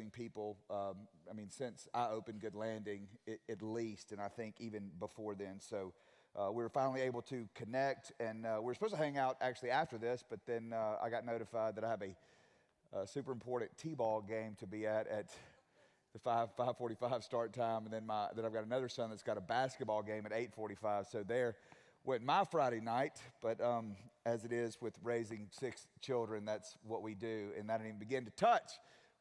raising people, I mean, since I opened Good Landing, at least, and I think even before then. So we were finally able to connect, and we were supposed to hang out actually after this, but then I got notified that I have a super important T-ball game to be at the 5:45 start time, and then I've got another son that's got a basketball game at 8:45. So there went my Friday night, but as it is with raising 6 children, that's what we do, and that didn't even begin to touch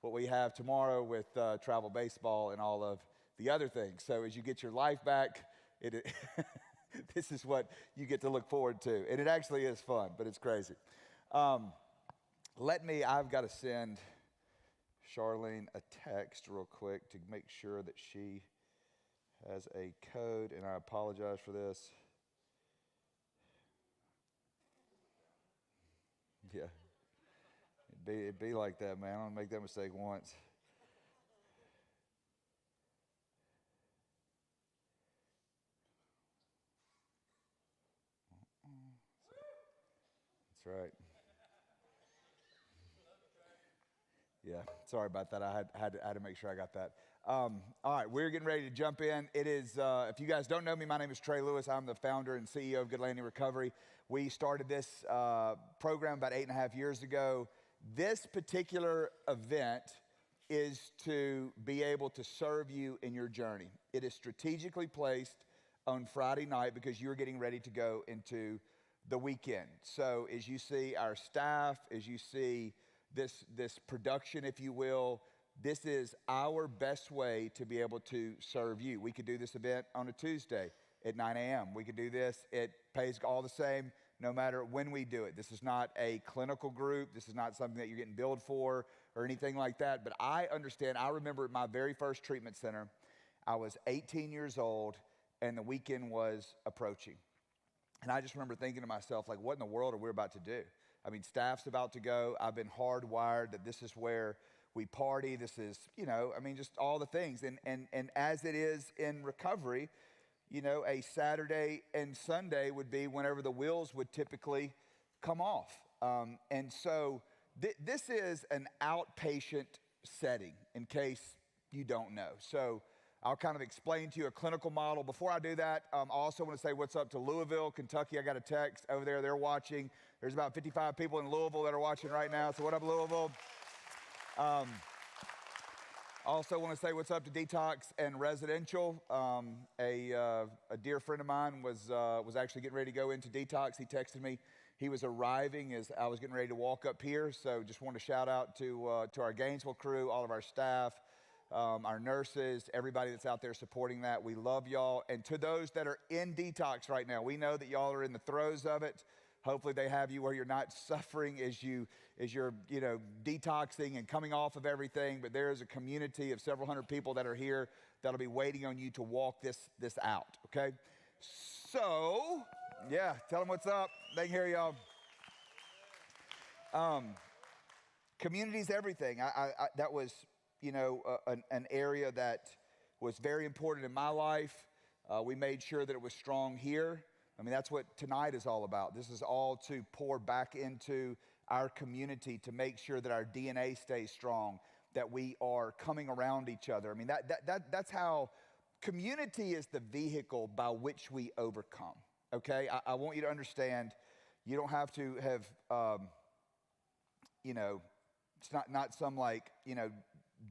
what we have tomorrow with travel baseball and all of the other things. So as you get your life back, this is what you get to look forward to, and it actually is fun, but it's crazy. I've got to send Charlene a text real quick to make sure that she has a code, and I apologize for this. Yeah, it'd be like that, man. I don't make that mistake once. That's right. Yeah, sorry about that. I had to make sure I got that. All right, we're getting ready to jump in. It is, if you guys don't know me, my name is Trey Lewis. I'm the founder and CEO of Good Landing Recovery. We started this program about 8.5 years ago. This particular event is to be able to serve you in your journey. It is strategically placed on Friday night because you're getting ready to go into the weekend. So as you see our staff, as you see this production, if you will, this is our best way to be able to serve you. We could do this event on a Tuesday at 9 a.m. We could do this. It pays all the same no matter when we do it. This is not a clinical group. This is not something that you're getting billed for or anything like that. But I understand. I remember at my very first treatment center, I was 18 years old and the weekend was approaching. And I just remember thinking to myself, like, what in the world are we about to do? I mean, staff's about to go. I've been hardwired that this is where we party. This is, just all the things. And as it is in recovery, a Saturday and Sunday would be whenever the wheels would typically come off. And so this is an outpatient setting, in case you don't know. So I'll kind of explain to you a clinical model. Before I do that, I also want to say what's up to Louisville, Kentucky. I got a text over there. They're watching. There's about 55 people in Louisville that are watching right now. So what up, Louisville? Also want to say what's up to Detox and Residential. A dear friend of mine was actually getting ready to go into Detox. He texted me. He was arriving as I was getting ready to walk up here. So just wanted to shout out to our Gainesville crew, all of our staff, our nurses, everybody that's out there supporting that. We love y'all. And to those that are in Detox right now, we know that y'all are in the throes of it. Hopefully they have you where you're not suffering as you're detoxing and coming off of everything. But there is a community of several hundred people that are here that'll be waiting on you to walk this out, okay? So, yeah, tell them what's up. They can hear y'all. Community's everything. That was, an area that was very important in my life. We made sure that it was strong here. I mean, that's what tonight is all about. This is all to pour back into our community to make sure that our DNA stays strong, that we are coming around each other. I mean, that's how community is the vehicle by which we overcome, okay? I want you to understand, you don't have to have, it's not some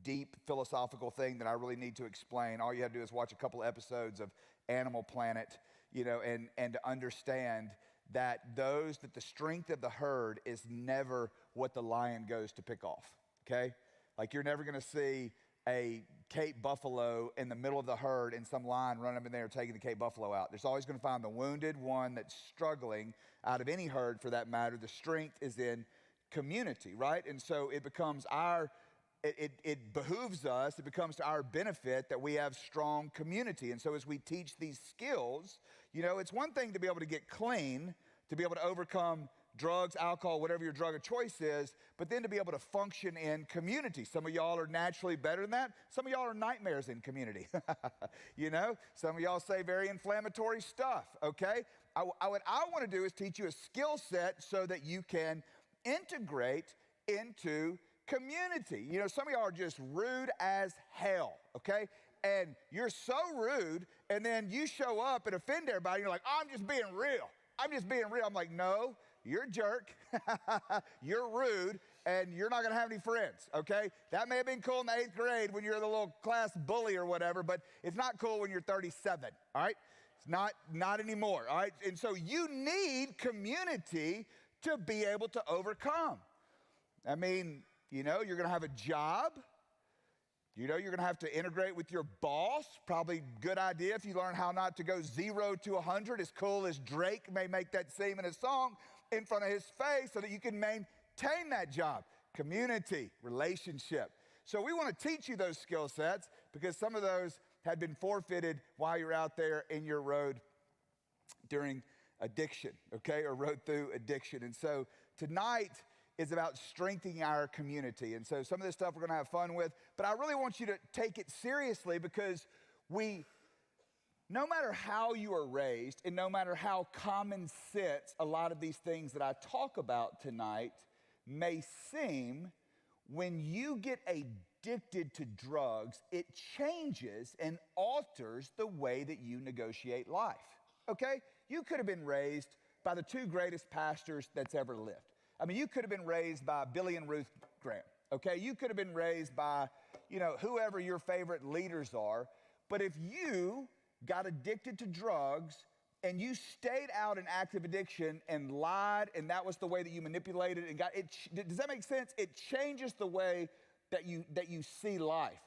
deep philosophical thing that I really need to explain. All you have to do is watch a couple episodes of Animal Planet, and to understand that the strength of the herd is never what the lion goes to pick off, okay? Like you're never gonna see a Cape buffalo in the middle of the herd and some lion running up in there taking the Cape buffalo out. There's always gonna find the wounded one that's struggling out of any herd for that matter. The strength is in community, right? And so it becomes it behooves us, it becomes to our benefit that we have strong community. And so as we teach these skills, it's one thing to be able to get clean, to be able to overcome drugs, alcohol, whatever your drug of choice is, but then to be able to function in community. Some of y'all are naturally better than that. Some of y'all are nightmares in community. Some of y'all say very inflammatory stuff, okay? What I want to do is teach you a skill set so that you can integrate into community. You know, some of y'all are just rude as hell, okay? And you're so rude, and then you show up and offend everybody, and you're like, oh, I'm just being real. I'm just being real. I'm like, no, you're a jerk. You're rude, and you're not going to have any friends, okay? That may have been cool in the 8th grade when you're the little class bully or whatever, but it's not cool when you're 37, all right? It's not anymore, all right? And so you need community to be able to overcome. I mean, you know, you're going to have a job. You know, you're going to have to integrate with your boss. Probably good idea if you learn how not to go 0 to 100, as cool as Drake may make that seem in his song, in front of his face so that you can maintain that job. Community, relationship. So we want to teach you those skill sets because some of those had been forfeited while you're out there in your road during addiction, okay, or rode through addiction. And so tonight is about strengthening our community. And so some of this stuff we're going to have fun with, but I really want you to take it seriously because no matter how you are raised and no matter how common sense a lot of these things that I talk about tonight may seem, when you get addicted to drugs, it changes and alters the way that you negotiate life, okay? You could have been raised by the 2 greatest pastors that's ever lived. I mean, you could have been raised by Billy and Ruth Graham, okay? You could have been raised by, you know, whoever your favorite leaders are. But if you got addicted to drugs and you stayed out in active addiction and lied, and that was the way that you manipulated and got it, does that make sense? It changes the way that you see life.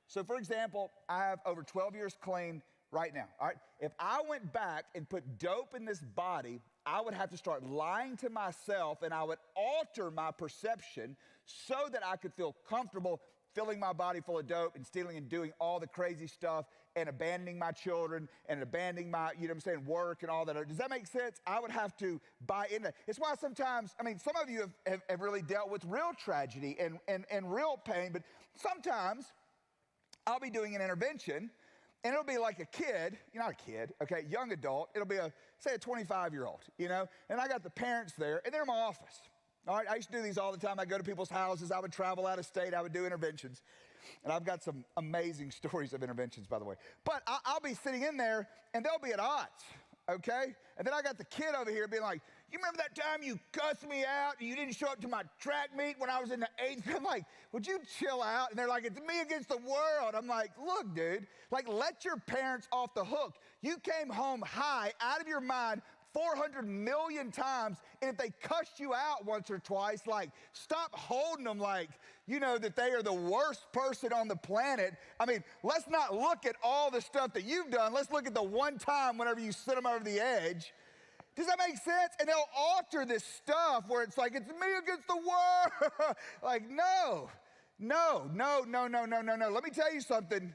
So, for example, I have over 12 years clean right now, all right? If I went back and put dope in this body, I would have to start lying to myself, and I would alter my perception so that I could feel comfortable filling my body full of dope and stealing and doing all the crazy stuff and abandoning my children and abandoning my, you know what I'm saying, work and all that. Does that make sense? I would have to buy into that. It's why sometimes, I mean, some of you have really dealt with real tragedy and real pain, but sometimes I'll be doing an intervention and it'll be like a kid, you're not a kid, okay, young adult. It'll be say a 25-year-old, you know, and I got the parents there, and they're in my office. All right, I used to do these all the time. I'd go to people's houses. I would travel out of state. I would do interventions. And I've got some amazing stories of interventions, by the way. But I'll be sitting in there, and they'll be at odds, okay? And then I got the kid over here being like, you remember that time you cussed me out and you didn't show up to my track meet when I was in the 8th grade? I'm like, would you chill out? And they're like, it's me against the world. I'm like, look, dude, like, let your parents off the hook. You came home high, out of your mind, 400 million times, and if they cussed you out once or twice, like, stop holding them like, you know, that they are the worst person on the planet. I mean, let's not look at all the stuff that you've done. Let's look at the one time whenever you sit them over the edge. Does that make sense? And they'll alter this stuff where it's like, it's me against the world. Like, no. Let me tell you something.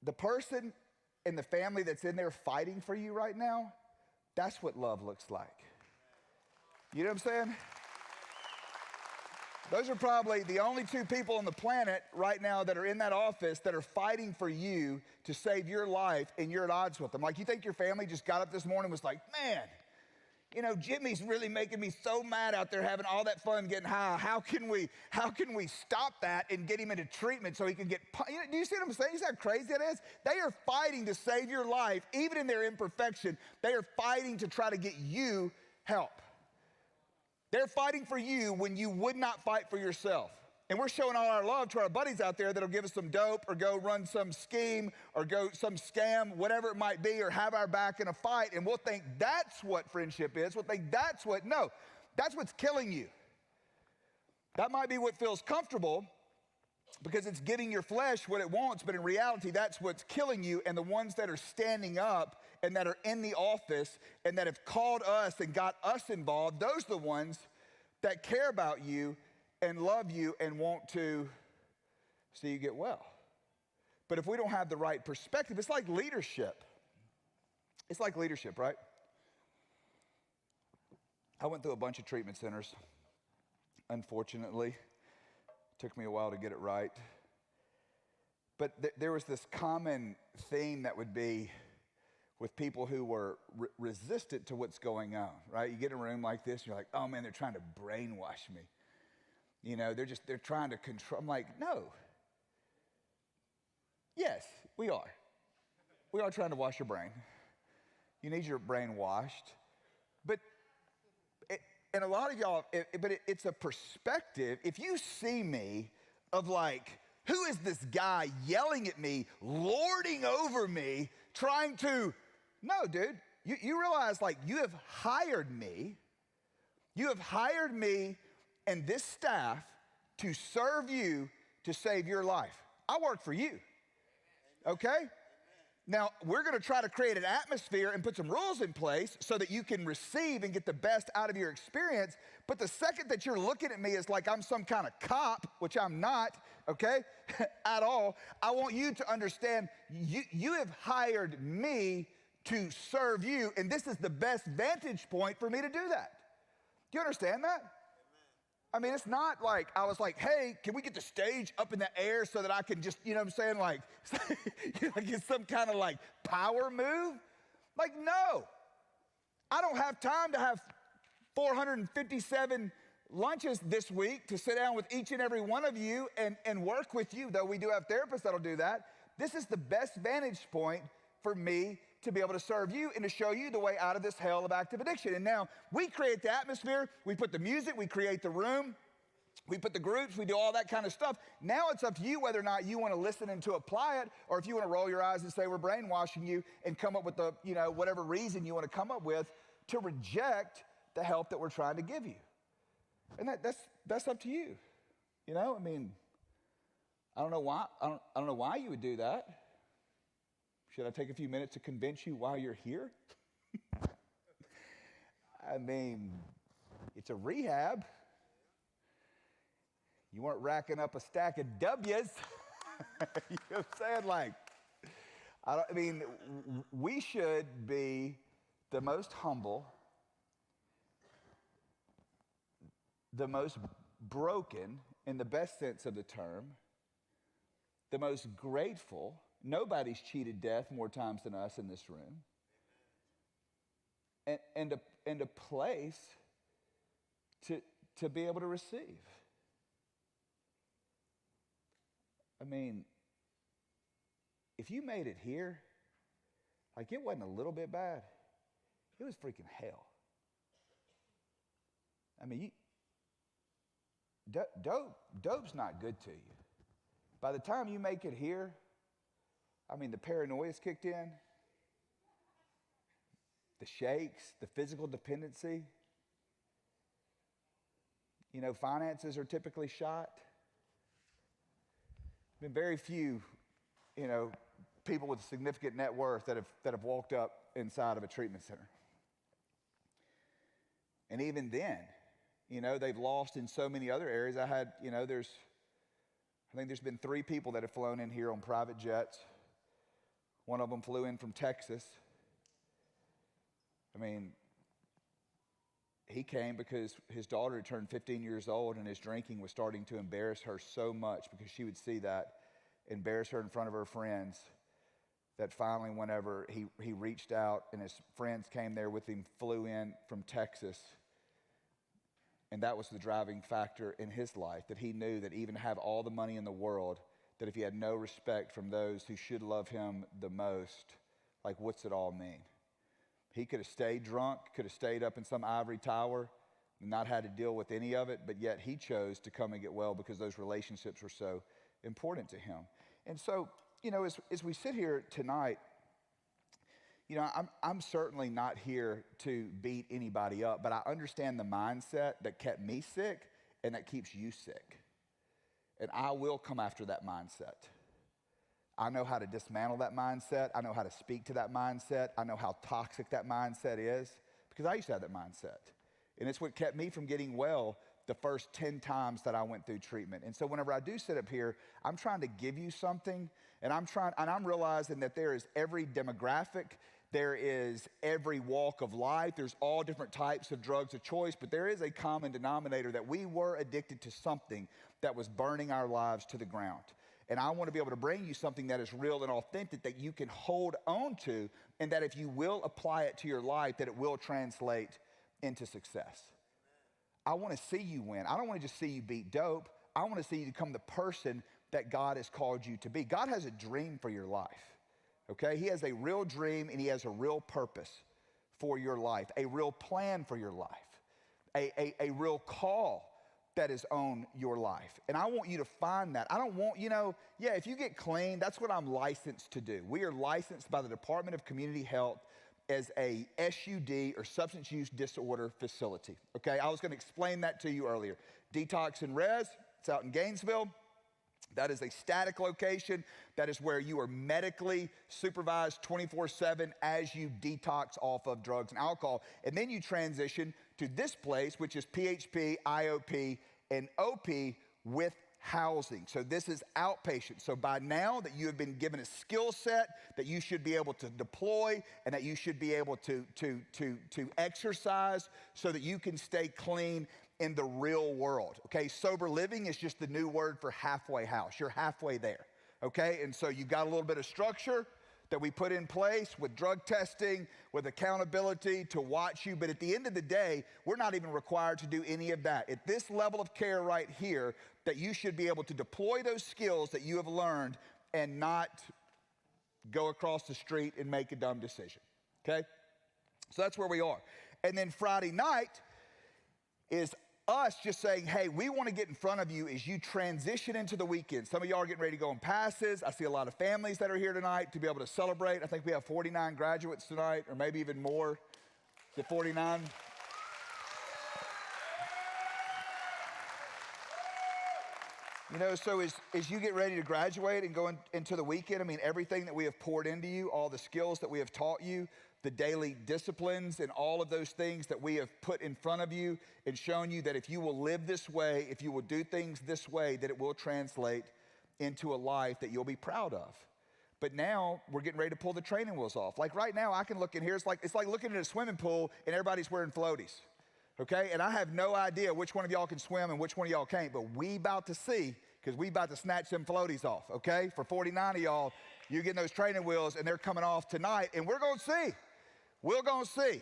The person in the family that's in there fighting for you right now, that's what love looks like. You know what I'm saying? Those are probably the only 2 people on the planet right now that are in that office that are fighting for you to save your life, and you're at odds with them. Like, you think your family just got up this morning and was like, man, you know, Jimmy's really making me so mad out there having all that fun getting high. How can we stop that and get him into treatment so he can get, you know, do you see what I'm saying? You see how crazy that is? They are fighting to save your life, even in their imperfection. They are fighting to try to get you help. They're fighting for you when you would not fight for yourself. And we're showing all our love to our buddies out there that'll give us some dope or go run some scheme or go some scam, whatever it might be, or have our back in a fight. And we'll think that's what friendship is. We'll think that's what's killing you. That might be what feels comfortable because it's giving your flesh what it wants, but in reality, that's what's killing you. And the ones that are standing up and that are in the office and that have called us and got us involved, those are the ones that care about you and love you and want to see you get well. But if we don't have the right perspective, it's like leadership. It's like leadership, right? I went through a bunch of treatment centers, unfortunately. Took me a while to get it right. But there was this common theme that would be with people who were resistant to what's going on, right? You get in a room like this, and you're like, oh man, they're trying to brainwash me. You know, they're trying to control. I'm like, no. Yes, we are. We are trying to wash your brain. You need your brain washed. And a lot of y'all, it's a perspective. If you see me of like, who is this guy yelling at me, lording over me, trying to, no, dude, you realize like you have hired me. You have hired me and this staff to serve you to save your life. I work for you, okay? Now, we're going to try to create an atmosphere and put some rules in place so that you can receive and get the best out of your experience. But the second that you're looking at me as like I'm some kind of cop, which I'm not, okay, at all, I want you to understand you have hired me to serve you, and this is the best vantage point for me to do that. Do you understand that? I mean, it's not like I was like, hey, can we get the stage up in the air so that I can just, you know what I'm saying, like, like it's some kind of like power move? Like, no. I don't have time to have 457 lunches this week to sit down with each and every one of you and work with you, though we do have therapists that'll do that. This is the best vantage point for me to be able to serve you and to show you the way out of this hell of active addiction. And now we create the atmosphere, we put the music, we create the room, we put the groups, we do all that kind of stuff. Now it's up to you whether or not you want to listen and to apply it, or if you want to roll your eyes and say we're brainwashing you and come up with the, you know, whatever reason you want to come up with to reject the help that we're trying to give you. And that's up to you. You know, I mean, I don't know why you would do that. Should I take a few minutes to convince you why you're here? I mean, it's a rehab. You weren't racking up a stack of W's. You know what I'm saying? Like, I mean, we should be the most humble, the most broken in the best sense of the term, the most grateful. Nobody's cheated death more times than us in this room. And a place to be able to receive. I mean, if you made it here, like it wasn't a little bit bad. It was freaking hell. I mean, dope's not good to you. By the time you make it here, I mean, the paranoia's kicked in, the shakes, the physical dependency. You know, finances are typically shot. Been very few, you know, people with significant net worth that have walked up inside of a treatment center. And even then, you know, they've lost in so many other areas. I think there's been 3 people that have flown in here on private jets. One of them flew in from Texas. I mean, he came because his daughter had turned 15 years old and his drinking was starting to embarrass her so much because she would see that, embarrass her in front of her friends, that finally whenever he reached out and his friends came there with him, flew in from Texas, and that was the driving factor in his life, that he knew that even have all the money in the world, that if he had no respect from those who should love him the most, like what's it all mean? He could have stayed drunk, could have stayed up in some ivory tower, and not had to deal with any of it, but yet he chose to come and get well because those relationships were so important to him. And so, you know, as we sit here tonight, you know, I'm certainly not here to beat anybody up, but I understand the mindset that kept me sick and that keeps you sick. And I will come after that mindset. I know how to dismantle that mindset. I know how to speak to that mindset. I know how toxic that mindset is because I used to have that mindset. And it's what kept me from getting well the first 10 times that I went through treatment. And so whenever I do sit up here, I'm trying to give you something, and I'm realizing that there is every demographic, there is every walk of life, there's all different types of drugs of choice, but there is a common denominator that we were addicted to something that was burning our lives to the ground. And I want to be able to bring you something that is real and authentic that you can hold on to, and that if you will apply it to your life, that it will translate into success. I want to see you win. I don't want to just see you beat dope. I want to see you become the person that God has called you to be. God has a dream for your life, okay? He has a real dream and he has a real purpose for your life, a real plan for your life, a real call that is on your life. And I want you to find that. I don't want, if you get clean, that's what I'm licensed to do. We are licensed by the Department of Community Health as a SUD or substance use disorder facility, okay? I was gonna explain that to you earlier. Detox and Res, it's out in Gainesville. That is a static location. That is where you are medically supervised 24/7 as you detox off of drugs and alcohol. And then you transition to this place, which is PHP, IOP, and OP with housing. So this is outpatient. So by now that you have been given a skill set that you should be able to deploy and that you should be able to exercise so that you can stay clean in the real world, okay? Sober living is just the new word for halfway house. You're halfway there, okay? And so you've got a little bit of structure that we put in place with drug testing, with accountability to watch you. But at the end of the day, we're not even required to do any of that. At this level of care right here, that you should be able to deploy those skills that you have learned and not go across the street and make a dumb decision, okay? So that's where we are. And then Friday night is us just saying, hey, we want to get in front of you as you transition into the weekend. Some of y'all are getting ready to go on passes. I see a lot of families that are here tonight to be able to celebrate. I think we have 49 graduates tonight, or maybe even more. Is it 49? So as you get ready to graduate and go into the weekend, I mean, everything that we have poured into you, all the skills that we have taught you, the daily disciplines and all of those things that we have put in front of you and shown you that if you will live this way, if you will do things this way, that it will translate into a life that you'll be proud of. But now we're getting ready to pull the training wheels off. Like right now, I can look in here, it's like looking at a swimming pool and everybody's wearing floaties, okay? And I have no idea which one of y'all can swim and which one of y'all can't, but we about to see, because we about to snatch them floaties off, okay? For 49 of y'all, you're getting those training wheels and they're coming off tonight, and we're gonna see. We're going to see,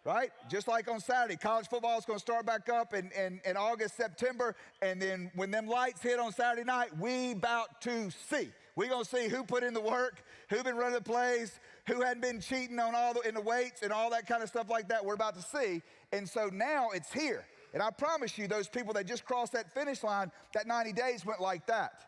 right? Just like on Saturday, college football is going to start back up in August, September, and then when them lights hit on Saturday night, we about to see. We're going to see who put in the work, who been running the plays, who hadn't been cheating on in the weights and all that kind of stuff like that. We're about to see, and so now it's here. And I promise you, those people that just crossed that finish line, that 90 days went like that.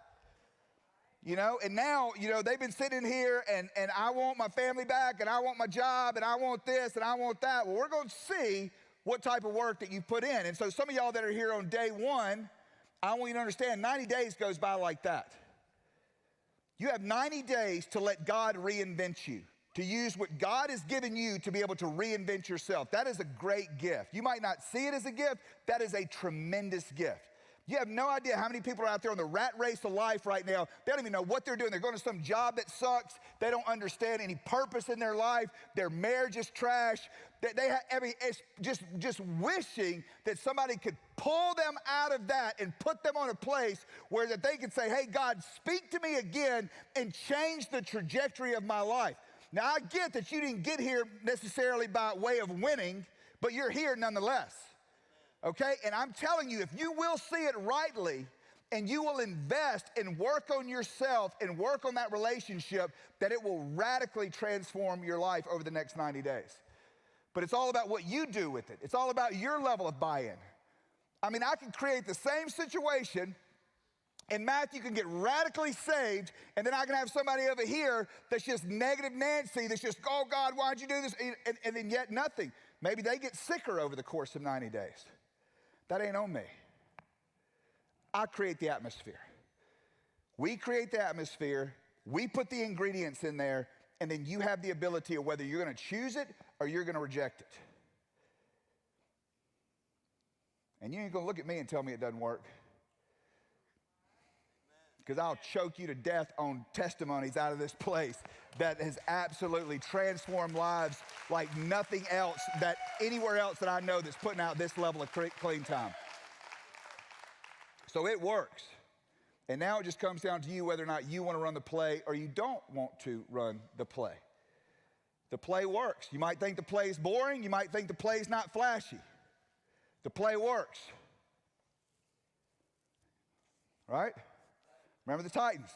And now, they've been sitting here and I want my family back and I want my job and I want this and I want that. Well, we're going to see what type of work that you put in. And so some of y'all that are here on day one, I want you to understand 90 days goes by like that. You have 90 days to let God reinvent you, to use what God has given you to be able to reinvent yourself. That is a great gift. You might not see it as a gift. That is a tremendous gift. You have no idea how many people are out there on the rat race of life right now. They don't even know what they're doing. They're going to some job that sucks. They don't understand any purpose in their life. Their marriage is trash. It's just wishing that somebody could pull them out of that and put them on a place where that they could say, hey, God, speak to me again and change the trajectory of my life. Now, I get that you didn't get here necessarily by way of winning, but you're here nonetheless. Okay, and I'm telling you, if you will see it rightly and you will invest and work on yourself and work on that relationship, that it will radically transform your life over the next 90 days. But it's all about what you do with it. It's all about your level of buy-in. I mean, I can create the same situation, and Matthew can get radically saved, and then I can have somebody over here that's just negative Nancy, that's just, oh God, why'd you do this? And then yet nothing. Maybe they get sicker over the course of 90 days. That ain't on me. I create the atmosphere. We create the atmosphere, we put the ingredients in there, and then you have the ability of whether you're going to choose it or you're going to reject it. And you ain't going to look at me and tell me it doesn't work. Because I'll choke you to death on testimonies out of this place that has absolutely transformed lives like nothing else that anywhere else that I know that's putting out this level of clean time. So it works. And now it just comes down to you whether or not you want to run the play or you don't want to run the play. The play works. You might think the play is boring. You might think the play is not flashy. The play works. Right? Remember the Titans.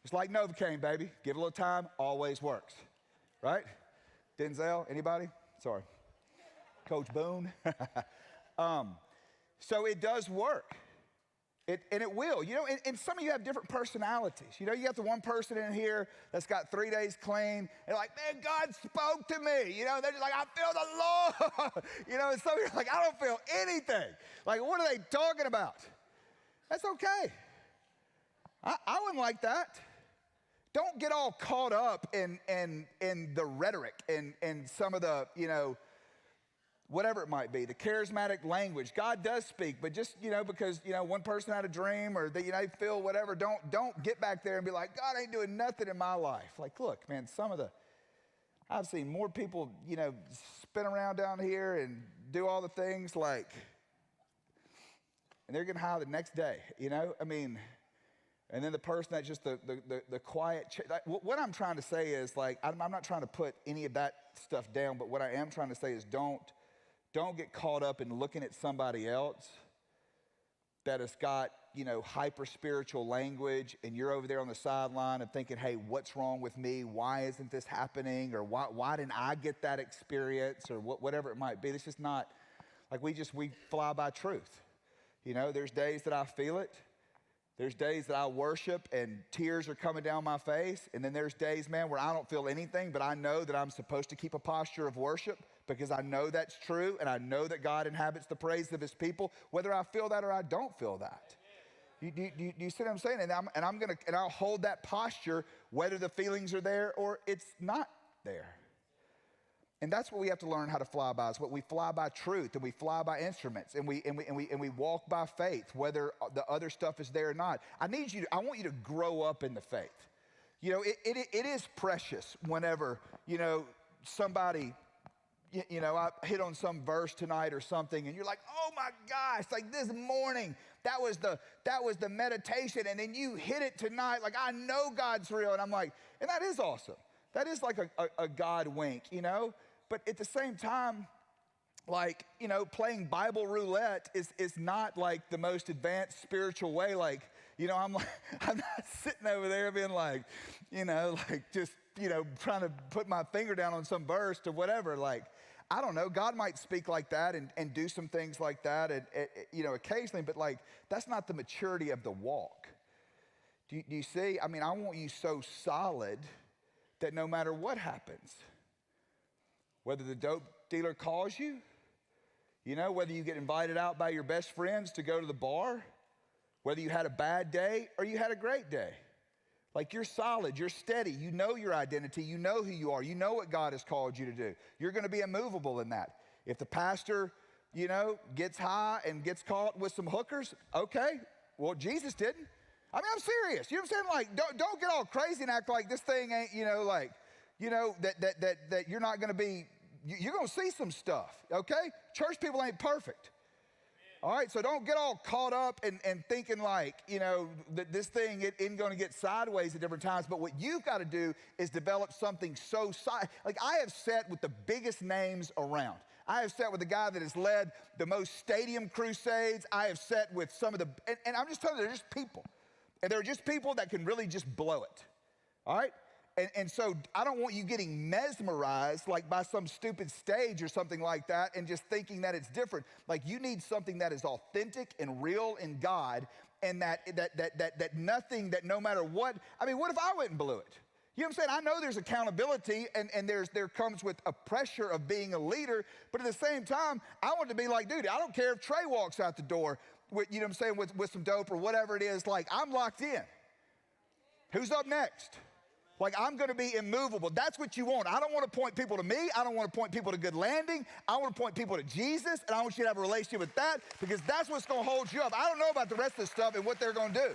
It's like Novocaine, baby. Give it a little time, always works. Right? Denzel, anybody? Sorry. Coach Boone. So it does work. And it will. You know, and some of you have different personalities. You know, you got the one person in here that's got 3 days clean, and like, man, God spoke to me. You know, they're just like, I feel the Lord. You know, and some of you are like, I don't feel anything. Like, what are they talking about? That's okay. I wouldn't like that. Don't get all caught up in the rhetoric and some of the, you know, whatever it might be, the charismatic language. God does speak, but just, you know, because, you know, one person had a dream or they, you know, feel whatever, don't get back there and be like, God ain't doing nothing in my life. Like, look, man, I've seen more people, you know, spin around down here and do all the things like, and they're getting high the next day, you know? I mean, and then the person that's just the quiet, what I'm trying to say is like, I'm not trying to put any of that stuff down, but what I am trying to say is don't get caught up in looking at somebody else that has got, you know, hyper spiritual language, and you're over there on the sideline and thinking, hey, what's wrong with me? Why isn't this happening? Or why didn't I get that experience? Or whatever it might be. It's just not, like we fly by truth. You know, there's days that I feel it. There's days that I worship and tears are coming down my face. And then there's days, man, where I don't feel anything, but I know that I'm supposed to keep a posture of worship because I know that's true, and I know that God inhabits the praise of his people, whether I feel that or I don't feel that. Do you see what I'm saying? And I'll hold that posture whether the feelings are there or it's not there. And that's what we have to learn how to fly by. Is what we fly by truth, and we fly by instruments, and we walk by faith, whether the other stuff is there or not. I want you to grow up in the faith. You know, it is precious whenever, you know, somebody, you know, I hit on some verse tonight or something, and you're like, oh my gosh, like this morning, that was the meditation, and then you hit it tonight, like I know God's real, and I'm like, and that is awesome. That is like a God wink, you know? But at the same time, like, you know, playing Bible roulette is not like the most advanced spiritual way. Like, you know, I'm not sitting over there being like, you know, like just, you know, trying to put my finger down on some verse or whatever. Like, I don't know, God might speak like that and do some things like that, and you know, occasionally, but like, that's not the maturity of the walk. Do you see? I mean, I want you so solid that no matter what happens, whether the dope dealer calls you, you know, whether you get invited out by your best friends to go to the bar, whether you had a bad day or you had a great day. Like, you're solid, you're steady, you know your identity, you know who you are, you know what God has called you to do. You're going to be immovable in that. If the pastor, you know, gets high and gets caught with some hookers, okay, well, Jesus didn't. I mean, I'm serious. You know what I'm saying? Like, don't get all crazy and act like this thing ain't, you know, like, you know, that you're not going to be, you're going to see some stuff, okay? Church people ain't perfect. All right, so don't get all caught up and thinking like, you know, that this thing isn't going to get sideways at different times. But what you've got to do is develop something so like, I have sat with the biggest names around. I have sat with the guy that has led the most stadium crusades. I have sat with some of the, and I'm just telling you, they're just people. And they're just people that can really just blow it. All right? And so I don't want you getting mesmerized like by some stupid stage or something like that and just thinking that it's different. Like, you need something that is authentic and real in God, and that nothing, that no matter what, I mean, what if I went and blew it? You know what I'm saying? I know there's accountability and there comes with a pressure of being a leader, but at the same time, I want to be like, dude, I don't care if Trey walks out the door with, you know what I'm saying, with some dope or whatever it is, like, I'm locked in. Who's up next? Like, I'm going to be immovable. That's what you want. I don't want to point people to me. I don't want to point people to Good Landing. I want to point people to Jesus, and I want you to have a relationship with that, because that's what's going to hold you up. I don't know about the rest of the stuff and what they're going to do.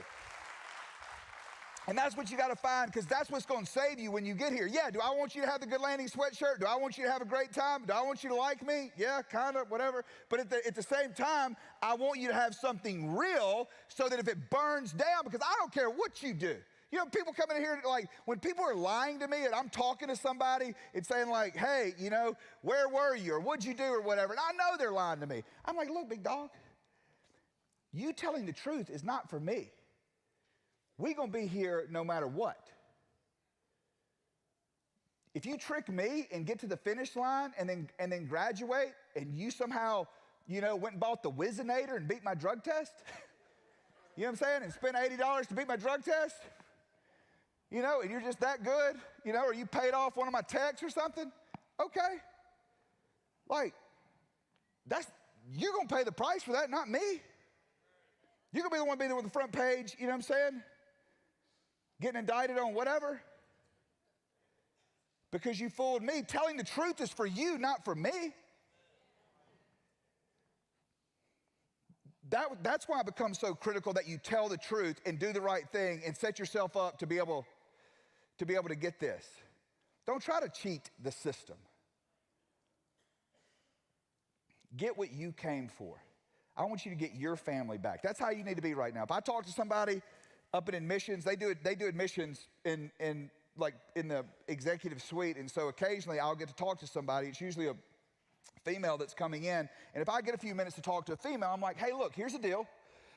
And that's what you got to find, because that's what's going to save you when you get here. Yeah, do I want you to have the Good Landing sweatshirt? Do I want you to have a great time? Do I want you to like me? Yeah, kind of, whatever. But at the same time, I want you to have something real so that if it burns down, because I don't care what you do. You know, people coming in here, like, when people are lying to me and I'm talking to somebody and saying like, hey, you know, where were you or what'd you do or whatever, and I know they're lying to me. I'm like, look, big dog, you telling the truth is not for me. We're going to be here no matter what. If you trick me and get to the finish line and then graduate and you somehow, you know, went and bought the Whizzinator and beat my drug test, you know what I'm saying, and spent $80 to beat my drug test, you know, and you're just that good, you know, or you paid off one of my texts or something, okay. Like, you're going to pay the price for that, not me. You're going to be the one being there on the front page, you know what I'm saying, getting indicted on whatever. Because you fooled me. Telling the truth is for you, not for me. That's why it becomes so critical that you tell the truth and do the right thing and set yourself up to be able to get this. Don't try to cheat the system. Get what you came for. I want you to get your family back. That's how you need to be right now. If I talk to somebody up in admissions, they do admissions in the executive suite, and so occasionally I'll get to talk to somebody. It's usually a female that's coming in, and if I get a few minutes to talk to a female, I'm like, hey, look, here's the deal.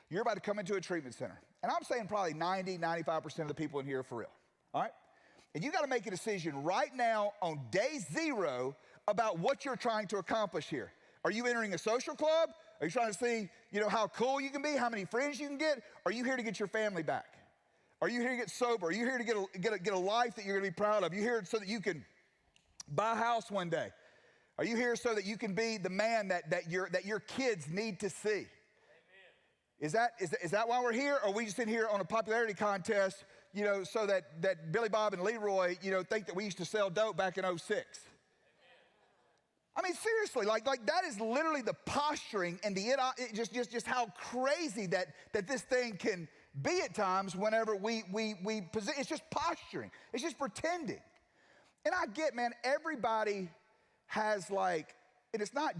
You're about to come into a treatment center, and I'm saying probably 95% of the people in here are for real, all right? And you got to make a decision right now on day 0 about what you're trying to accomplish here. Are you entering a social club? Are you trying to see, you know, how cool you can be, how many friends you can get? Are you here to get your family back? Are you here to get sober? Are you here to get a life that you're going to be proud of? Are you here so that you can buy a house one day? Are you here so that you can be the man that your kids need to see? Amen. Is that why we're here? Or are we just in here on a popularity contest, you know, so that Billy Bob and Leroy, you know, think that we used to sell dope back in 06? I mean, seriously, like that is literally the posturing and just how crazy that this thing can be at times whenever we it's just posturing. It's just pretending. And I get, man, everybody has like, and it's not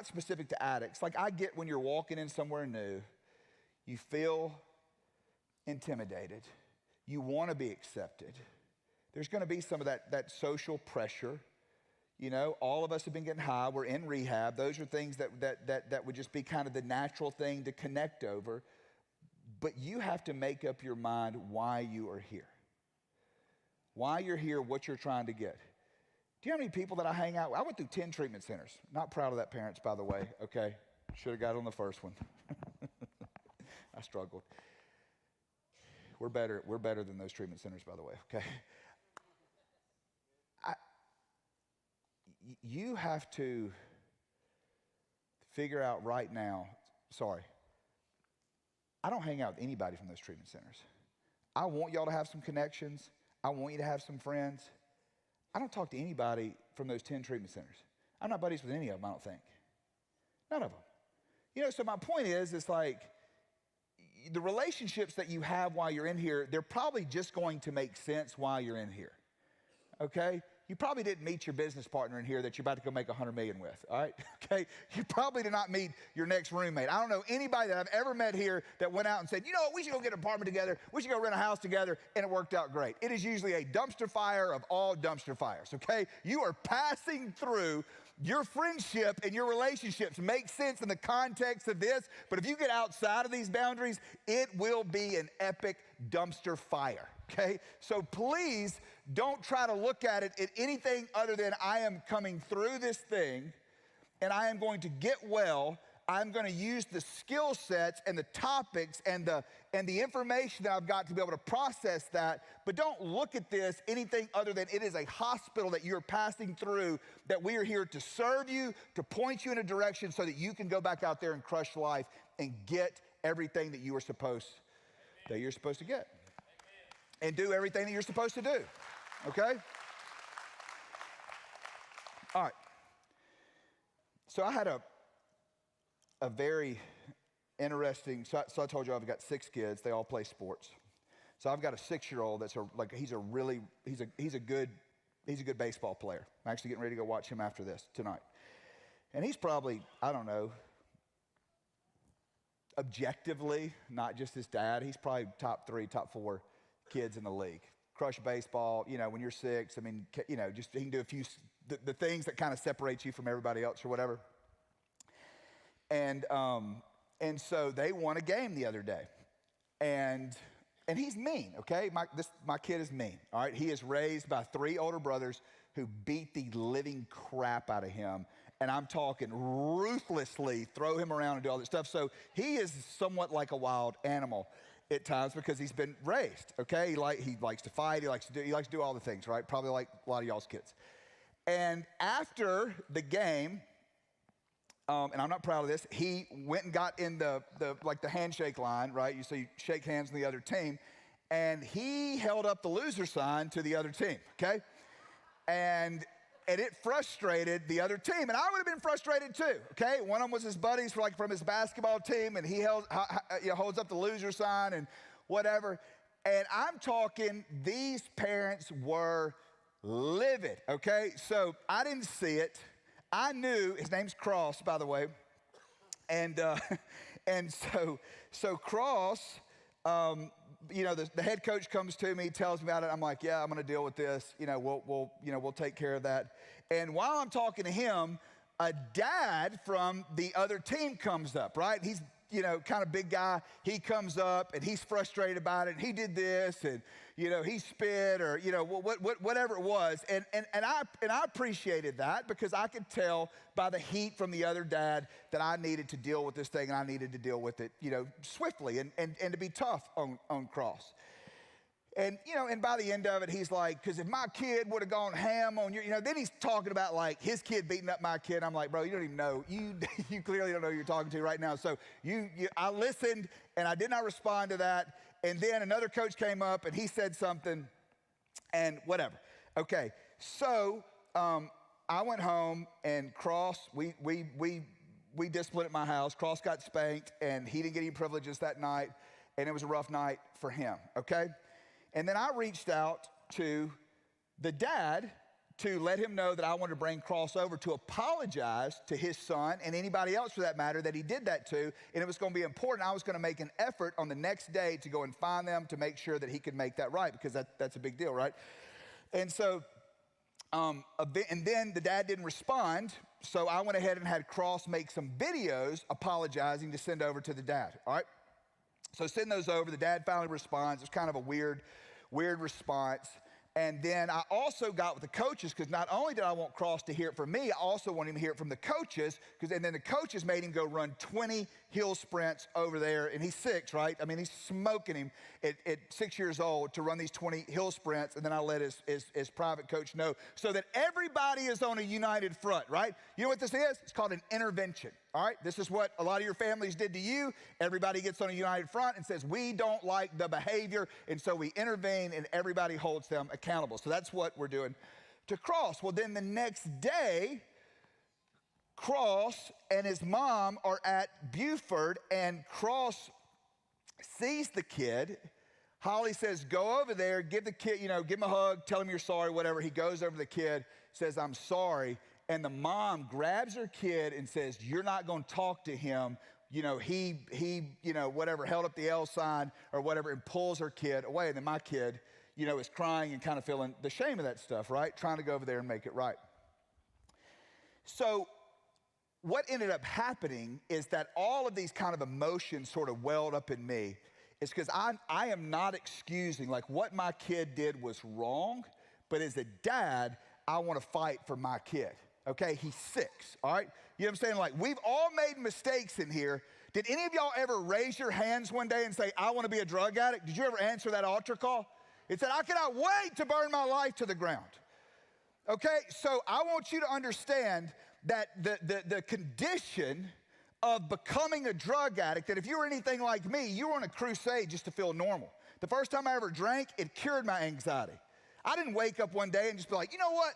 specific to addicts. Like I get when you're walking in somewhere new, you feel intimidated. You want to be accepted. There's going to be some of that social pressure. You know, all of us have been getting high. We're in rehab. Those are things that would just be kind of the natural thing to connect over. But you have to make up your mind why you are here. Why you're here, what you're trying to get. Do you know how many people that I hang out with? I went through 10 treatment centers. Not proud of that, parents, by the way, okay? Should have got on the first one. I struggled. We're better than those treatment centers, by the way, okay? You have to figure out right now, I don't hang out with anybody from those treatment centers. I want y'all to have some connections. I want you to have some friends. I don't talk to anybody from those 10 treatment centers. I'm not buddies with any of them, I don't think. None of them. You know, so my point is, it's like the relationships that you have while you're in here, they're probably just going to make sense while you're in here, okay? You probably didn't meet your business partner in here that you're about to go make $100 million with, all right? Okay? You probably did not meet your next roommate. I don't know anybody that I've ever met here that went out and said, you know what, we should go get an apartment together, we should go rent a house together, and it worked out great. It is usually a dumpster fire of all dumpster fires, okay? You are passing through. Your friendship and your relationships make sense in the context of this, but if you get outside of these boundaries, it will be an epic dumpster fire, okay? So please don't try to look at it at anything other than I am coming through this thing and I am going to get well. I'm going to use the skill sets and the topics and the information that I've got to be able to process that. But don't look at this anything other than it is a hospital that you're passing through, that we are here to serve you, to point you in a direction so that you can go back out there and crush life and get everything that you're supposed to get. And do everything that you're supposed to do. Okay? All right. So I had a very interesting, so I told you I've got 6 kids. They all play sports. So I've got a 6-year-old that's he's a good baseball player. I'm actually getting ready to go watch him after this tonight. And he's probably, I don't know, objectively, not just his dad, he's probably top 3, top 4 kids in the league. Crush baseball, when you're 6, I mean, just he can do a few, the things that kind of separate you from everybody else or whatever. And so they won a game the other day. And he's mean, okay? My kid is mean, all right? He is raised by 3 older brothers who beat the living crap out of him. And I'm talking ruthlessly, throw him around and do all this stuff. So he is somewhat like a wild animal at times because he's been raised, okay? He likes to fight, he likes to do all the things, right? Probably like a lot of y'all's kids. And after the game, and I'm not proud of this, he went and got in the handshake line, right? So you shake hands with the other team, and he held up the loser sign to the other team, okay? And it frustrated the other team, and I would have been frustrated too, okay? One of them was his buddies from his basketball team, and he holds up the loser sign and whatever. And I'm talking, these parents were livid, okay? So I didn't see it. I knew, his name's Cross, by the way, and so Cross, the head coach comes to me, tells me about it. I'm like, yeah, I'm going to deal with this. We'll take care of that. And while I'm talking to him, a dad from the other team comes up, right? He's kind of big guy. He comes up and he's frustrated about it. He did this, and he spit, or whatever it was. And I appreciated that because I could tell by the heat from the other dad that I needed to deal with this thing, and I needed to deal with it, swiftly and to be tough on Cross. And by the end of it, he's like, because if my kid would have gone ham on then he's talking about like his kid beating up my kid. I'm like, bro, you don't even know. You clearly don't know who you're talking to right now. So I listened, and I did not respond to that. And then another coach came up, and he said something, and whatever. Okay, so I went home, and Cross, we disciplined at my house. Cross got spanked, and he didn't get any privileges that night, and it was a rough night for him, okay? And then I reached out to the dad to let him know that I wanted to bring Cross over to apologize to his son and anybody else for that matter that he did that to, and it was going to be important. I was going to make an effort on the next day to go and find them to make sure that he could make that right, because that's a big deal, right? And so, and then the dad didn't respond, so I went ahead and had Cross make some videos apologizing to send over to the dad, all right? So send those over. The dad finally responds. It's kind of a weird response. And then I also got with the coaches, because not only did I want Cross to hear it from me, I also want him to hear it from the coaches, and then the coaches made him go run 20 hill sprints over there, and he's 6, right? I mean, he's smoking him at 6 years old to run these 20 hill sprints, and then I let his private coach know, so that everybody is on a united front, right? You know what this is? It's called an intervention, all right? This is what a lot of your families did to you. Everybody gets on a united front and says, we don't like the behavior, and so we intervene, and everybody holds them accountable. So that's what we're doing to Cross. Well, then the next day, Cross and his mom are at Buford, and Cross sees the kid. Holly says, go over there, give the kid, give him a hug, tell him you're sorry, whatever. He goes over to the kid, says, I'm sorry. And the mom grabs her kid and says, you're not going to talk to him. He whatever, held up the L sign or whatever, and pulls her kid away. And then my kid, is crying and kind of feeling the shame of that stuff, right? Trying to go over there and make it right. So what ended up happening is that all of these kind of emotions sort of welled up in me. It's because I am not excusing, like, what my kid did was wrong, but as a dad, I want to fight for my kid, okay? He's 6, all right? You know what I'm saying? Like, we've all made mistakes in here. Did any of y'all ever raise your hands one day and say, I want to be a drug addict? Did you ever answer that altar call? It said, I cannot wait to burn my life to the ground. Okay, so I want you to understand that the condition of becoming a drug addict, that if you were anything like me, you were on a crusade just to feel normal. The first time I ever drank, it cured my anxiety. I didn't wake up one day and just be like, you know what?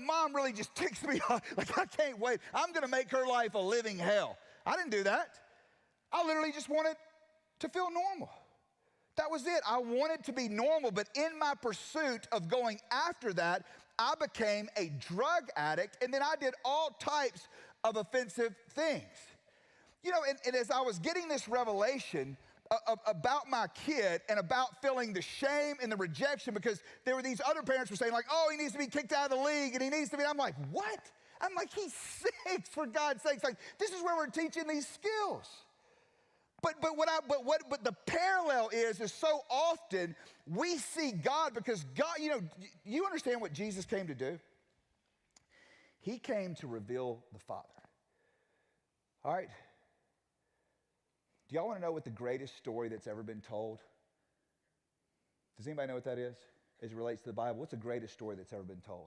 Mom really just ticks me off. Like, I can't wait. I'm going to make her life a living hell. I didn't do that. I literally just wanted to feel normal. That was it. I wanted to be normal, but in my pursuit of going after that, I became a drug addict, and then I did all types of offensive things. And as I was getting this revelation, about my kid and about feeling the shame and the rejection because there were these other parents were saying like, oh, he needs to be kicked out of the league and he needs to be, I'm like, what? I'm like, he's 6, for God's sakes. Like, this is where we're teaching these skills. But the parallel is so often we see God because God, you understand what Jesus came to do? He came to reveal the Father. All right? Do y'all want to know what the greatest story that's ever been told? Does anybody know what that is as it relates to the Bible? What's the greatest story that's ever been told?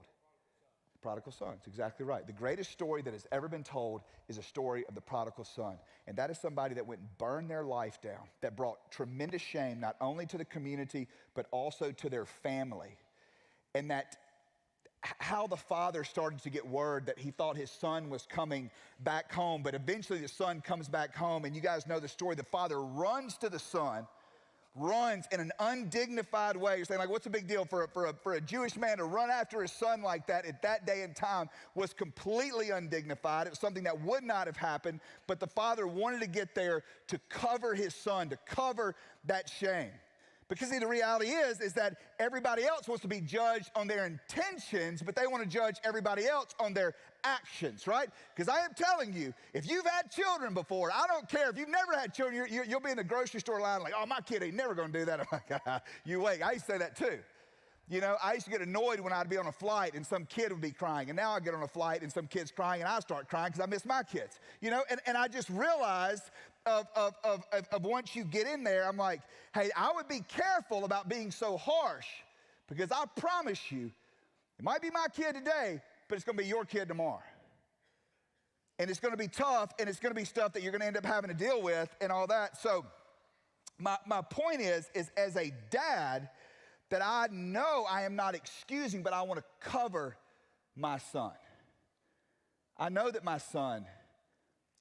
The prodigal son. It's exactly right. The greatest story that has ever been told is a story of the prodigal son. And that is somebody that went and burned their life down, that brought tremendous shame not only to the community, but also to their family. And that how the father started to get word that he thought his son was coming back home, but eventually the son comes back home, and you guys know the story. The father runs to the son, runs in an undignified way. You're saying, like, what's the big deal for a Jewish man to run after his son like that at that day and time was completely undignified. It was something that would not have happened, but the father wanted to get there to cover his son, to cover that shame. Because see, the reality is that everybody else wants to be judged on their intentions, but they want to judge everybody else on their actions, right? Because I am telling you, if you've had children before, I don't care. If you've never had children, you'll be in the grocery store line like, oh, my kid ain't never going to do that. I'm like, you wait. I used to say that too. I used to get annoyed when I'd be on a flight and some kid would be crying. And now I get on a flight and some kid's crying and I start crying because I miss my kids. And I just realized of once you get in there, I'm like, hey, I would be careful about being so harsh because I promise you, it might be my kid today, but it's going to be your kid tomorrow. And it's going to be tough, and it's going to be stuff that you're going to end up having to deal with and all that. So my point is as a dad, that I know I am not excusing, but I want to cover my son. I know that my son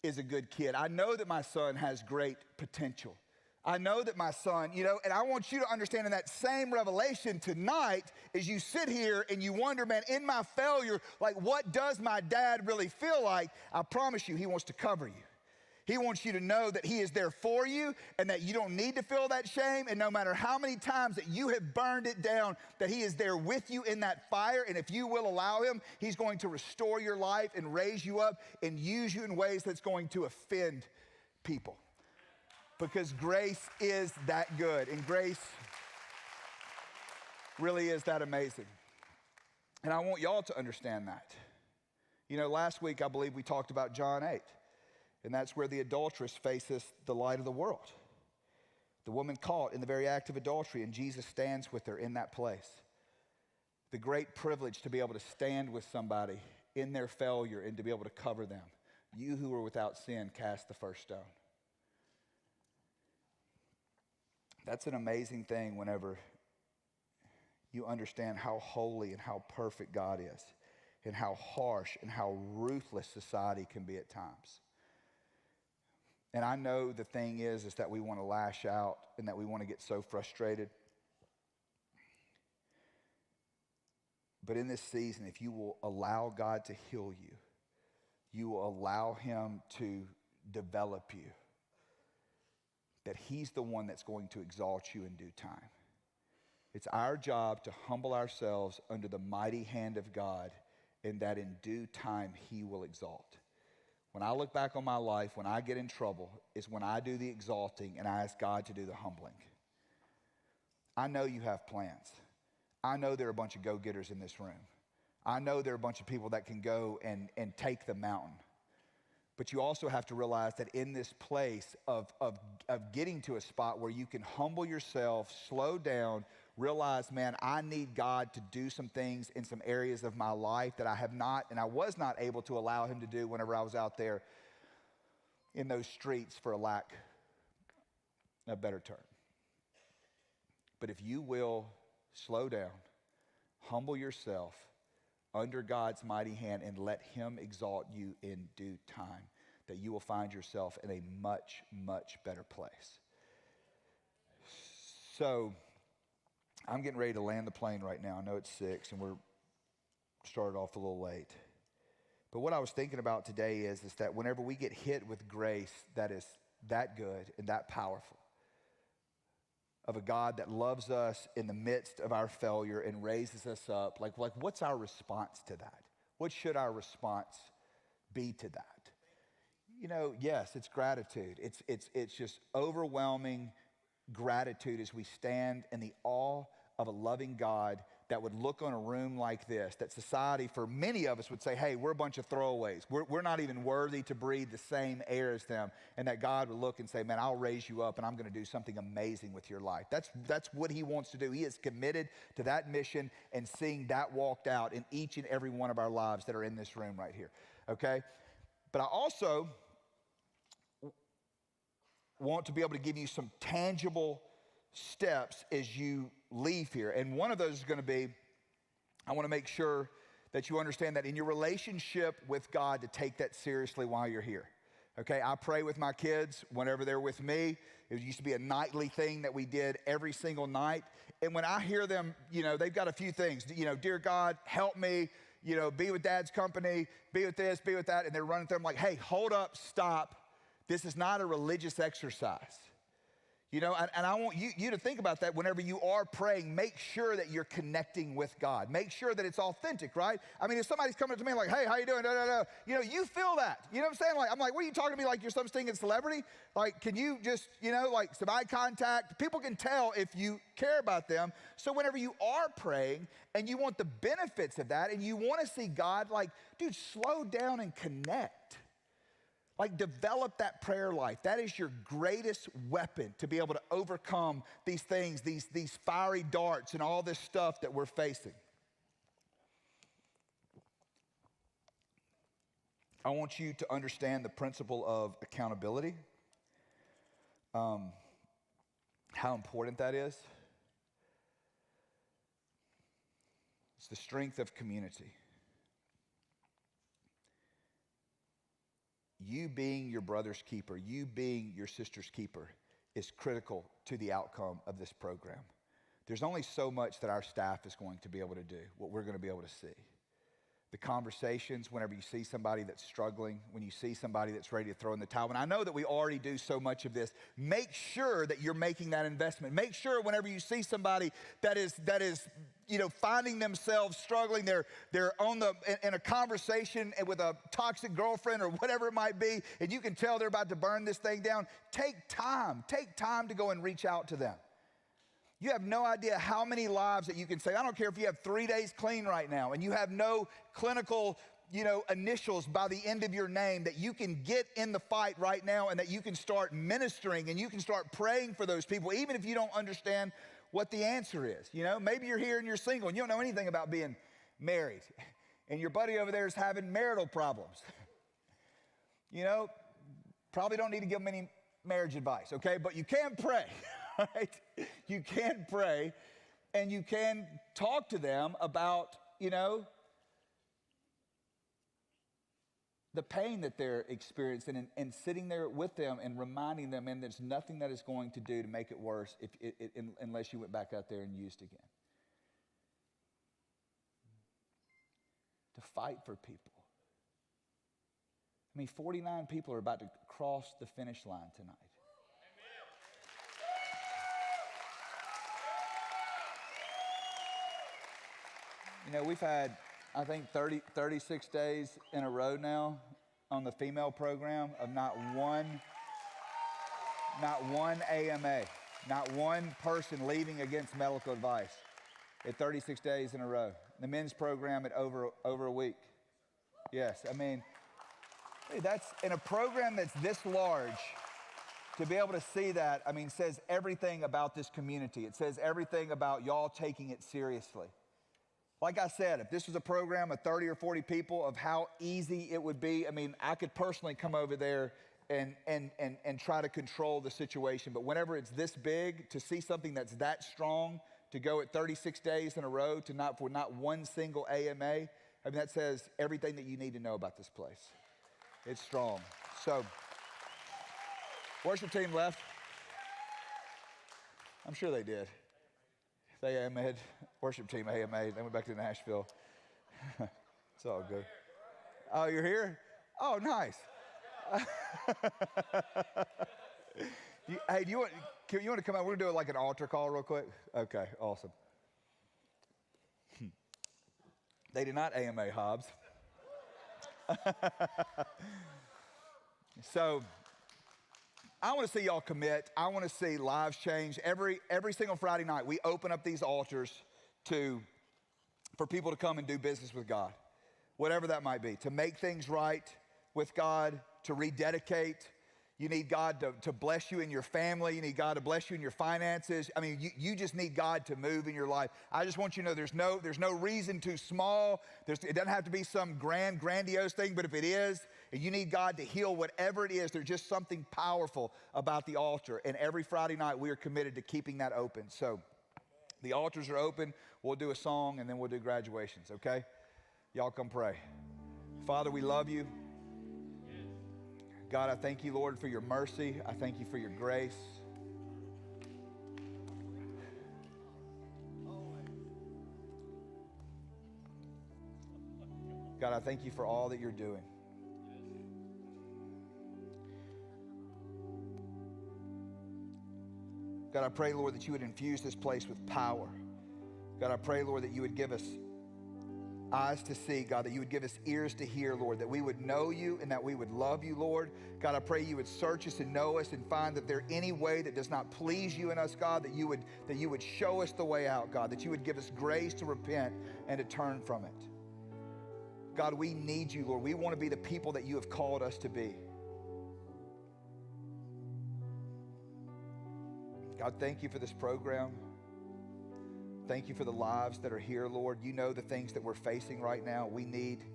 is a good kid. I know that my son has great potential. I know that my son, and I want you to understand in that same revelation tonight as you sit here and you wonder, man, in my failure, like what does my dad really feel like? I promise you, he wants to cover you. He wants you to know that he is there for you and that you don't need to feel that shame. And no matter how many times that you have burned it down, that he is there with you in that fire. And if you will allow him, he's going to restore your life and raise you up and use you in ways that's going to offend people. Because grace is that good, and grace really is that amazing. And I want y'all to understand that. Last week I believe we talked about John 8. And that's where the adulteress faces the light of the world. The woman caught in the very act of adultery, and Jesus stands with her in that place. The great privilege to be able to stand with somebody in their failure and to be able to cover them. You who are without sin, cast the first stone. That's an amazing thing whenever you understand how holy and how perfect God is, and how harsh and how ruthless society can be at times. And I know the thing is that we want to lash out and that we want to get so frustrated. But in this season, if you will allow God to heal you, you will allow him to develop you, that he's the one that's going to exalt you in due time. It's our job to humble ourselves under the mighty hand of God, and that in due time he will exalt. When I look back on my life, when I get in trouble, is when I do the exalting and I ask God to do the humbling. I know you have plans. I know there are a bunch of go-getters in this room. I know there are a bunch of people that can go and take the mountain. But you also have to realize that in this place of getting to a spot where you can humble yourself, slow down, realize, man, I need God to do some things in some areas of my life that I have not, and I was not able to allow him to do whenever I was out there in those streets, for a lack of a better term. But if you will slow down, humble yourself under God's mighty hand and let him exalt you in due time, that you will find yourself in a much, much better place. So I'm getting ready to land the plane right now. I know it's 6 and we're started off a little late. But what I was thinking about today is that whenever we get hit with grace that is that good and that powerful, of a God that loves us in the midst of our failure and raises us up. Like what's our response to that? What should our response be to that? You know, yes, it's gratitude. It's just overwhelming gratitude as we stand in the awe of a loving God that would look on a room like this, that society for many of us would say, hey, we're a bunch of throwaways. We're not even worthy to breathe the same air as them. And that God would look and say, man, I'll raise you up and I'm going to do something amazing with your life. That's what he wants to do. He is committed to that mission and seeing that walked out in each and every one of our lives that are in this room right here, okay? But I also want to be able to give you some tangible steps as you leave here. And one of those is going to be, I want to make sure that you understand that in your relationship with God to take that seriously while you're here. Okay, I pray with my kids whenever they're with me. It used to be a nightly thing that we did every single night. And when I hear them, you know, they've got a few things, you know, dear God, help me, you know, be with Dad's company, be with this, be with that. And they're running through. I'm like, hey, hold up, stop. This is not a religious exercise. You know, and I want you to think about that whenever you are praying. Make sure that you're connecting with God. Make sure that it's authentic, right? I mean, if somebody's coming up to me like, hey, how you doing? You know, you feel that. You know what I'm saying? Like, I'm like, what are you talking to me like you're some stinking celebrity? Like, can you just, you know, like some eye contact? People can tell if you care about them. So whenever you are praying and you want the benefits of that and you want to see God, like, dude, slow down and connect. Like, develop that prayer life. That is your greatest weapon to be able to overcome these things, these fiery darts and all this stuff that we're facing. I want you to understand the principle of accountability, how important that is. It's the strength of community. You being your brother's keeper, you being your sister's keeper is critical to the outcome of this program. There's only so much that our staff is going to be able to do, what we're going to be able to see. The conversations, whenever you see somebody that's struggling, when you see somebody that's ready to throw in the towel, and I know that we already do so much of this, make sure that you're making that investment. Make sure whenever you see somebody that is, you know, finding themselves struggling, they're in a conversation with a toxic girlfriend or whatever it might be, and you can tell they're about to burn this thing down. Take time to go and reach out to them. You have no idea how many lives that you can save. I don't care if you have 3 days clean right now and you have no clinical, you know, initials by the end of your name, that you can get in the fight right now and that you can start ministering and you can start praying for those people, even if you don't understand what the answer is. You know, maybe you're here and you're single and you don't know anything about being married and your buddy over there is having marital problems. You know, probably don't need to give them any marriage advice, okay? But you can pray. Right? You can pray and you can talk to them about, you know, the pain that they're experiencing and sitting there with them and reminding them, and there's nothing that is going to do to make it worse unless you went back out there and used again. To fight for people. I mean, 49 people are about to cross the finish line tonight. You know, we've had, I think, 36 days in a row now on the female program of not one AMA, not one person leaving against medical advice at 36 days in a row. The men's program at over a week. Yes, I mean, hey, that's in a program that's this large. To be able to see that, I mean, says everything about this community. It says everything about y'all taking it seriously. Like I said, if this was a program of 30 or 40 people, of how easy it would be, I mean, I could personally come over there and try to control the situation. But whenever it's this big, to see something that's that strong, to go at 36 days in a row, for not one single AMA, I mean, that says everything that you need to know about this place. It's strong. So, worship team left. I'm sure they did. They AMA'd, worship team AMA'd, they went back to Nashville. It's all good. Oh, you're here? Oh, nice. Hey, you want to come out? We're going to do like an altar call real quick. Okay, awesome. They did not AMA Hobbs. So I want to see y'all commit. I want to see lives change. Every single Friday night, we open up these altars for people to come and do business with God, whatever that might be, to make things right with God, to rededicate. You need God to bless you in your family. You need God to bless you in your finances. I mean, you just need God to move in your life. I just want you to know there's no reason too small. It doesn't have to be some grandiose thing, but if it is, and you need God to heal whatever it is, there's just something powerful about the altar. And every Friday night, we are committed to keeping that open. So the altars are open. We'll do a song, and then we'll do graduations, okay? Y'all come pray. Father, we love you. God, I thank you, Lord, for your mercy. I thank you for your grace. God, I thank you for all that you're doing. God, I pray, Lord, that you would infuse this place with power. God, I pray, Lord, that you would give us eyes to see, God, that you would give us ears to hear, Lord, that we would know you and that we would love you, Lord. God, I pray you would search us and know us and find that there any way that does not please you in us, God, that you would show us the way out, God, that you would give us grace to repent and to turn from it. God, we need you, Lord. We want to be the people that you have called us to be. God, thank you for this program. Thank you for the lives that are here, Lord. You know the things that we're facing right now. We need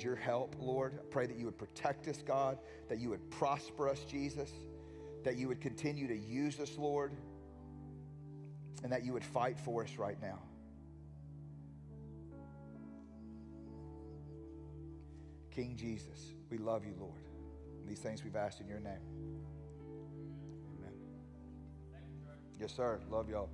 your help, Lord. I pray that you would protect us, God, that you would prosper us, Jesus, that you would continue to use us, Lord, and that you would fight for us right now. King Jesus, we love you, Lord. These things we've asked in your name. Amen. Yes, sir. Love y'all.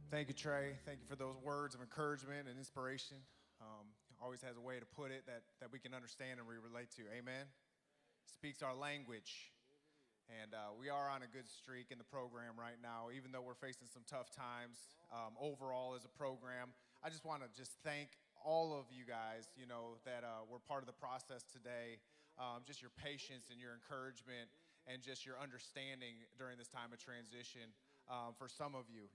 Thank you, Trey. Thank you for those words of encouragement and inspiration. Always has a way to put it that we can understand and we relate to. Amen. Speaks our language. And we are on a good streak in the program right now, even though we're facing some tough times overall as a program. I just want to thank all of you guys, that were part of the process today. Just your patience and your encouragement and just your understanding during this time of transition for some of you.